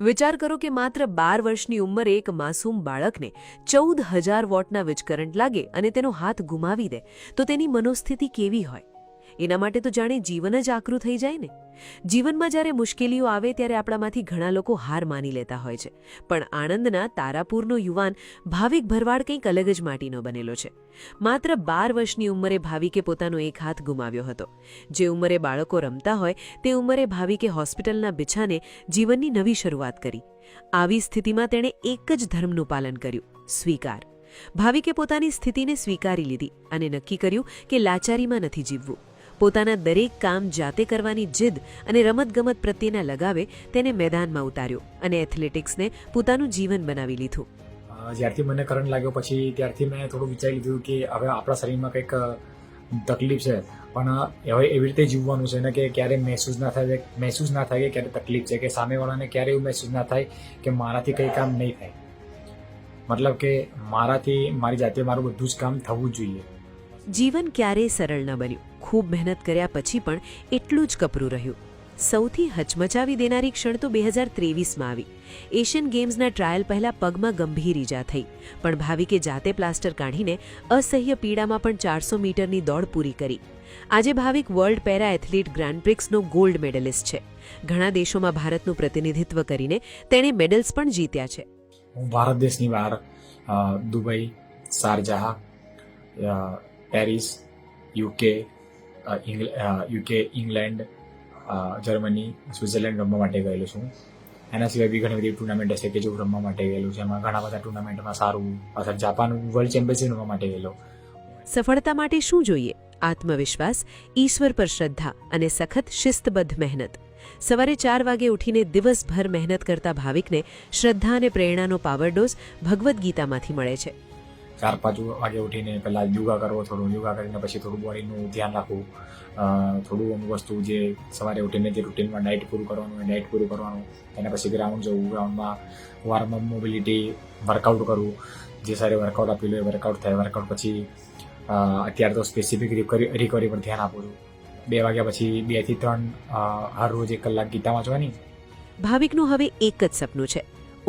વિચાર કરો કે માત્ર 12 વર્ષની ઉંમરે એક માસૂમ બાળકને 14,000 વોટના વીજ કરંટ લાગે અને તેનો હાથ ગુમાવી દે તો તેની મનોસ્થિતિ કેવી હોય? એના માટે તો જાણે જીવન જ આકરું થઈ જાય ને. જીવનમાં જ્યારે મુશ્કેલીઓ આવે ત્યારે આપણામાંથી ઘણા લોકો હાર માની લેતા હોય છે, પણ આણંદના તારાપુરનો યુવાન ભાવિક ભરવાડ કંઈક અલગ જ માટીનો બનેલો છે. માત્ર 12 વર્ષની ઉંમરે ભાવિકે પોતાનો એક હાથ ગુમાવ્યો હતો. જે ઉંમરે બાળકો રમતા હોય તે ઉંમરે ભાવિકે હોસ્પિટલના બિછાને જીવનની નવી શરૂઆત કરી. આવી સ્થિતિમાં તેણે એક જ ધર્મનું પાલન કર્યું: સ્વીકાર. ભાવિકે પોતાની સ્થિતિને સ્વીકારી લીધી અને નક્કી કર્યું કે લાચારીમાં નથી જીવવું. પોતાના દરેક કામ જાતે કરવાની જીદ અને રમતગમત પ્રત્યેના લગાવે તેને મેદાનમાં ઉતાર્યો અને એથ્લેટિક્સને પોતાનું જીવન બનાવી લીધું. જ્યારથી મને કરંટ લાગ્યો પછી ત્યારથી મેં થોડું વિચારી લીધું કે હવે આપણા શરીરમાં કંઈક તકલીફ છે, પણ હવે એવી રીતે જીવવાનું છે ને કે ક્યારે મહેસૂસ ના થાય કે ક્યારે તકલીફ છે, કે સામેવાળાને ક્યારે એવું મહેસૂસ ના થાય કે મારાથી કંઈ કામ નહીં થાય. મતલબ કે મારાથી મારી જાતે મારું બધું જ કામ થવું જ જોઈએ. જીવન ક્યારેય સરળ ન બન્યું. ખૂબ મહેનત કર્યા પછી પણ એટલું જ કપરું રહ્યું. સૌથી હચમચાવી દેનારી ક્ષણ તો 2023માં આવી. એશિયન ગેમ્સના ટ્રાયલ પહેલા પગમાં ગંભીર ઈજા થઈ, પણ ભાવિકે જાતે પ્લાસ્ટર કાઢીને અસહ્ય પીડામાં પણ 400 મીટરની દોડ પૂરી કરી. આજે Bhavik world para athlete grand પ્રિક્સનો ગોલ્ડ મેડલિસ્ટ છે. ઘણા દેશોમાં ભારતનું પ્રતિનિધિત્વ કરીને તેણે મેડલ્સ પણ જીત્યા છે. હું ભારત દેશની બહાર Dubai, Sharjah, Paris, UK, England, Germany, Switzerland રમવા માટે ગયેલો છું. એના સિવાય બી ઘણી બધી ટુર્નામેન્ટ હશે કે જો રમવા માટે ગયેલું છે. એમાં ઘણા બધા ટુર્નામેન્ટમાં સારું જાપાન વર્લ્ડ ચેમ્પિયનશિપ રમવા માટે ગયેલો. સફળતા માટે શું જોઈએ? આત્મવિશ્વાસ, ઈશ્વર પર શ્રદ્ધા અને સખત શિસ્તબદ્ધ મહેનત. સવારે 4 વાગે ઉઠીને દિવસભર મહેનત કરતા ભાવિકને શ્રદ્ધા અને પ્રેરણાનો પાવર ડોઝ ભગવદ્ ગીતામાંથી મળે છે. 4-5 વાગે ઉઠીને પહેલાં યોગા કરવો, થોડું યોગા કરીને પછી થોડું બોડીનું ધ્યાન રાખવું, થોડું અમુક વસ્તુ જે સવારે ઉઠીને જે રૂટીનમાં ડાયટ પૂરું કરવાનું હોય ડાયટ પૂરું કરવાનું, એના પછી ગ્રાઉન્ડ જવું, ગ્રાઉન્ડમાં વાર્મઅપ, મોબિલિટી, વર્કઆઉટ કરવું, જે સારી વર્કઆઉટ આપેલું એ વર્કઆઉટ થાય. વર્કઆઉટ પછી અત્યારે તો સ્પેસિફિક રિકવરી પર ધ્યાન આપું છું. 2 વાગ્યા પછી 2 થી 3 હર રોજ 1 કલાક ગીતા વાંચવાની. ભાવિકનું હવે એક જ સપનું છે: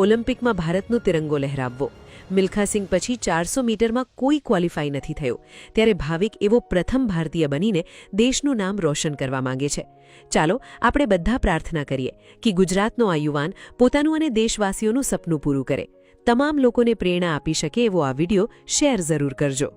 ઓલિમ્પિકમાં ભારતનો તિરંગો લહેરાવવો. મિલ્ખા સિંઘ પછી 400 મીટરમાં કોઈ ક્વોલિફાઈ નથી થયો, ત્યારે ભાવિક એવો પ્રથમ ભારતીય બનીને દેશનું નામ રોશન કરવા માંગે છે. ચાલો આપણે બધા પ્રાર્થના કરીએ કે ગુજરાતનો આ યુવાન પોતાનું અને દેશવાસીઓનું સપનું પૂરું કરે. તમામ લોકોને પ્રેરણા આપી શકે એવો આ વિડીયો શેર જરૂર કરજો.